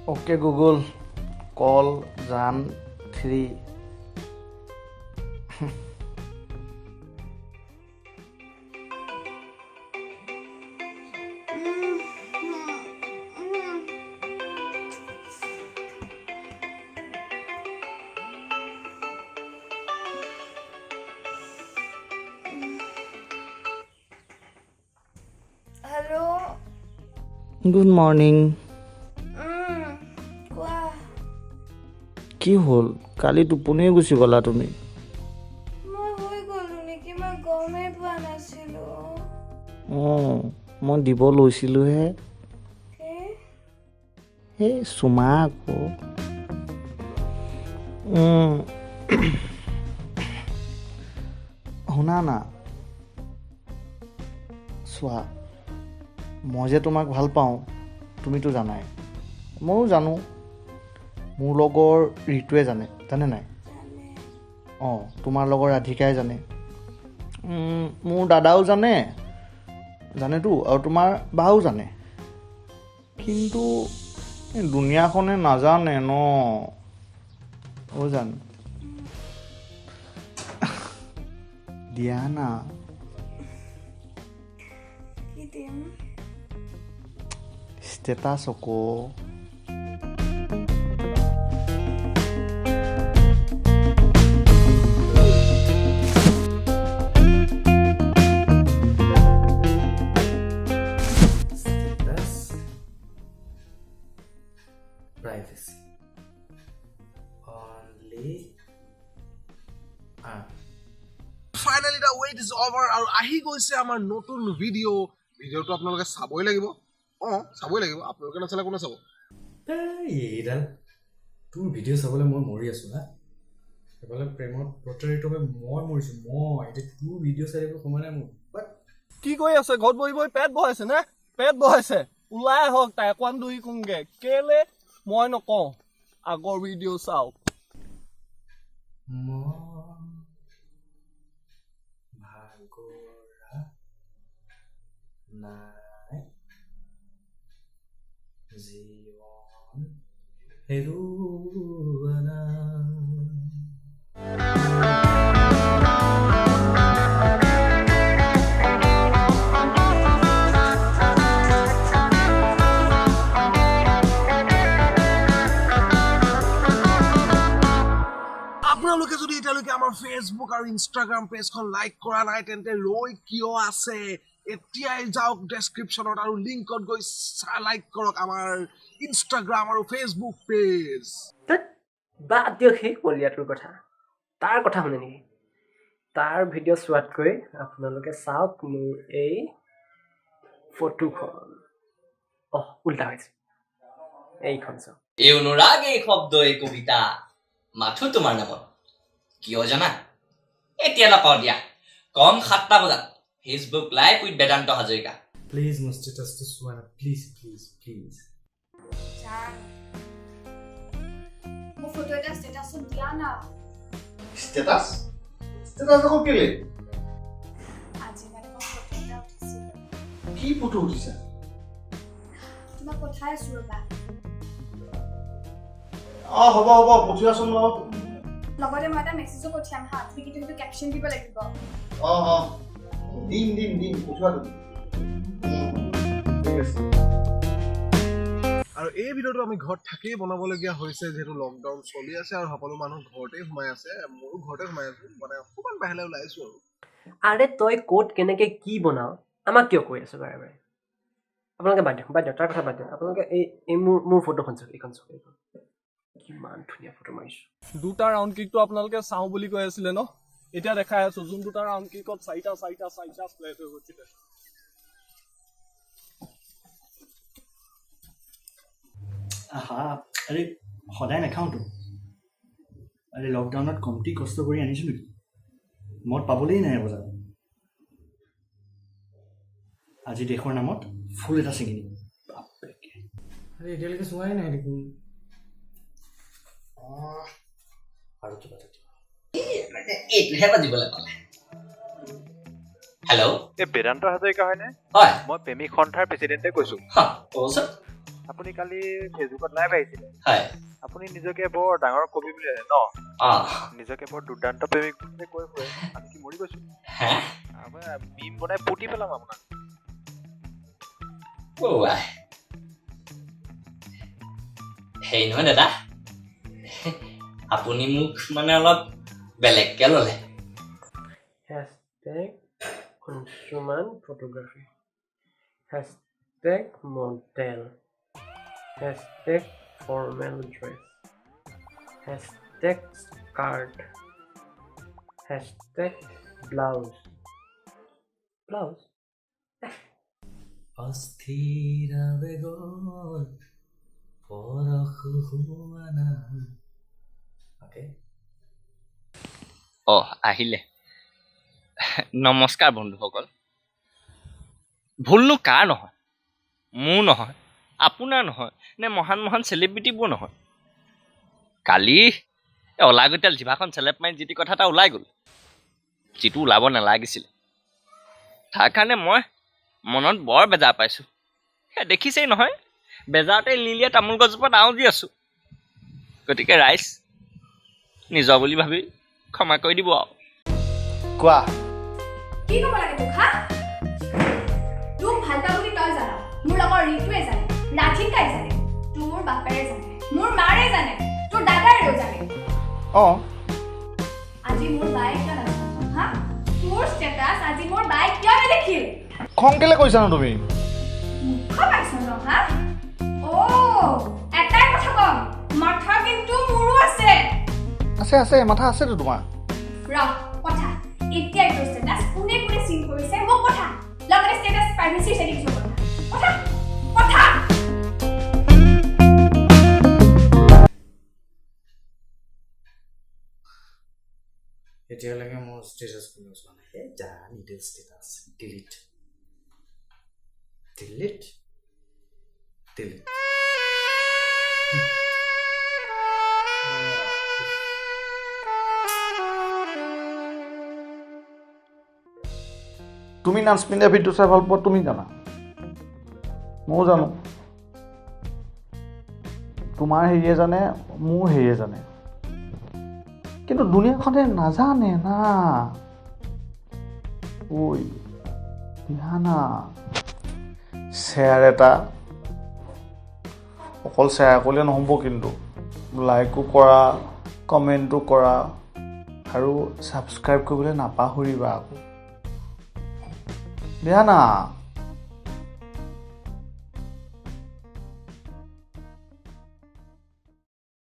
Okay Google, call Jan 3. Hello. Good morning. কোৱা কি হ'ল কালি টোপনিয়ে গুচি গ'লা তুমি মই হৈ গ'লো নেকি মই গমেই পোৱা নাছিলো মই দিব লৈছিলোহে এই চুমা আকৌ শুনা না চোৱা মই যে তোমাক ভাল পাওঁ তুমিতো জানাই ময়ো জানো মোৰ লগৰ ঋতুৱে জানে নাই তোমাৰ লগৰ ৰাধিকাই জানে মোৰ দাদাও জানেতো আৰু তোমাৰ বাও জানে কিন্তু দুনিয়াখনে নাজানে ন জান দিয়া না কি দিম ষ্টেটাছ আকৌ privacy only Finally the wait is over আৰু আহি গৈছে আমাৰ নতুন ভিডিঅ'টো আপোনালোকে চাবই লাগিব আপোনালোকে নাচালে কোনে চাব এইডাল তোৰ ভিডিঅ' চাবলৈ মই মৰি আছো হা এফালে প্ৰেমত প্ৰতাৰিত হৈ মই মৰিছো মই এতিয়া তোৰ ভিডিঅ' চাই থাকিব সময় নাই মোৰ কি কৈ আছে ঘৰত বহি বহি পেট বহাইছে নে পেট বহাইছে ওলাই আহক তাই অকণ দুই কোনগে কেলে মই নকওঁ আগৰ ভিডিঅ' চাওক ভাগৰা নাই জীৱন হেৰুৱানা আপোনালোকে যদি এতিয়ালৈকে আমাৰ ফেচবুক আৰু ইনষ্টাগ্ৰাম পেজখন লাইক কৰা নাই তেন্তে ৰৈ কিয় আছে এতিয়াই যাওক ডেছক্ৰিপশ্যনত আৰু লিংকত গৈ লাইক কৰক আমাৰ ইনষ্টাগ্ৰাম আৰু ফেচবুক পেজ বাদ দিয়ক সেই কলিয়াটোৰ কথা তাৰ কথা শুনে নেকি তাৰ ভিডিঅ' চোৱাতকৈ আপোনালোকে চাওক মোৰ এই ফটোখন উল্টা হৈছে এইখন চাওক এই অনুৰাগ এই শব্দ এই কবিতা মাথো তোমাৰ নামত কিয় জানা এতিয়া নাপাওঁ দিয়া কম 7টা বজাত Facebook live with Vedanta Hazarika please মোৰ ষ্টেটাছটো চোৱা না প্লিজ প্লিজ প্লিজ মোৰ ফটো এটা ষ্টেটাছত দিয়া না ষ্টেটাছ আকৌ কেলে আজি মানে মই ফটো এটা উঠিছিলোঁ কি ফটো উঠিছা তোমাক পঠাই আছোঁ ৰ'বা হ'ব পঠিওৱাচোন বাৰু লগতে মই এটা মেছেজো পঠিয়াম হা তুমি কিন্তু সেইটো কেপশ্যন দিব লাগিব দিম পঠিওৱা তুমি আৰু এই ভিডিঅ'টো আমি ঘৰত থাকিয়ে বনাবলগীয়া হৈছে যিহেতু লকডাউন চলি আছে আৰু সকলো মানুহ ঘৰতে সোমাই আছে ময়ো ঘৰতে সোমাই আছো মানে অকণমান বাহিৰলৈ ওলাই আহিছো আৰু আৰে তই ক'ত কেনেকে কি বনাও আমাক কিয় কৈ আছো বাৰে বাৰে আপোনালোকে বাদ দিয়ক তাৰ কথা বাদ দিয়ক আপোনালোকে এই মোৰ ফটোখন চাওক এইখন চাওক কিমান ধুনীয়া ফটো মাৰিছো দুটা ৰাউণ্ড কিকটো আপোনালোকে চাওঁ বুলি কৈ আছিলে ন এতিয়া দেখাই আছো যোন দুটা ৰাউণ্ড কিকত চাৰিটা প্লেট হৈ গৈছিলে আৰে সদায় নাখাওঁতো আৰে লকডাউনত কমটি কষ্ট কৰি আনিছো নেকি মদ পাবলেই নাই বজাৰত আজি দেশৰ নামত ফুল এটা ছিঙি দিম আৰে এতিয়ালৈকে চোৱাই নাই দেখোন আৰু কিবা এইটোহে বাজিবলৈ পালে হেল্ল' এই বেদান্ত হাজৰিকা হয়নে হয় মই প্ৰেমিক সন্থাৰ প্ৰেচিডেণ্টে কৈছো ক'বচোন আপুনি কালি ফেচবুকত লাইভ আহিছিলে হয় আপুনি নিজকে বৰ ডাঙৰ কবি বুলি জানে ন নিজকে বৰ দুৰ্দান্ত প্ৰেমিক বুলি কৈ ফুৰে আমি কি মৰি গৈছো হে আপোনাৰ মিম বনাই পুতি পেলাম আপোনাক হেৰি নহয় দাদা আপুনি মোক মানে অলপ বেলেগকে ল'লে Hashtag Anshuman photography. Hashtag model. Hashtag formal dress. Hashtag skirt. Hashtag blouse. Blouse? অস্থিৰ বেগত পৰশ হোৱা নাই অ'কে আহিলে নমস্কাৰ বন্ধুসকল ভুলনো কাৰ নহয় মোৰ নহয় আপোনাৰ নহয় নে মহান মহান চেলিব্ৰিটিবোৰ নহয় কালি অলাগতিয়াল জিভাখন চেলেপ মাৰি যিটি কথা এটা ওলাই গ'ল যিটো ওলাব নালাগিছিলে তাৰ কাৰণে মই মনত বৰ বেজাৰ পাইছোঁ দেখিছেই নহয় বেজাৰতে লিলিয়া তামোল গছজোপাত আউজি আছোঁ গতিকে ৰাইজ নিজৰ বুলি ভাবি ক্ষমা কৰি দিব আৰু কোৱা কি ক'ব লাগে তোক হা তোক ভাল পাওঁ বুলি তই জান মোৰ লগৰ ঋতুৱে জানে ৰাধিকাই জানে তোৰ বাপেৰে জানে মোৰ মাৰে জানে তোৰ দাদাৰেও জানে আজি মোৰ বায়ে কিয় নাজানে হা তোৰ ষ্টেটাছ আজি মোৰ বায়ে কিয় নেদেখিল খং কেলে কৈছা ন তুমি মুখ পাইছ ন হা এটাই কথা কম মাথা কিন্তু মোৰো আছে আছে মাথা আছেতো তোমাৰ ৰহ কথা এতিয়া এইটো ষ্টেটাছ কোনে কোনে চিন কৰিছে মোক কথা লগতে ষ্টেটাছ প্ৰাইভেচি সেটিংছ কথা এতিয়ালৈকে মোৰ ষ্টেটাছ কোনো চোৱা নাই যা নিডেল ষ্টেটাছ ডিলিট তুমি নাচমিডিয়া ভিডিঅ' চাই ভাল পোৱা তুমি জানা ময়ো জানো তোমাৰ হেৰিয়ে জানে মোৰ হেৰিয়ে জানে কিন্তু দুনিয়াখনে নাজানে না ঐ দিহানা শ্বেয়াৰ এটা অকল শ্বেয়াৰ কৰিলে নহ'ব কিন্তু লাইকো কৰা কমেণ্টো কৰা আৰু ছাবস্ক্ৰাইব কৰিবলৈ নাপাহৰিবা আকৌ দিহানা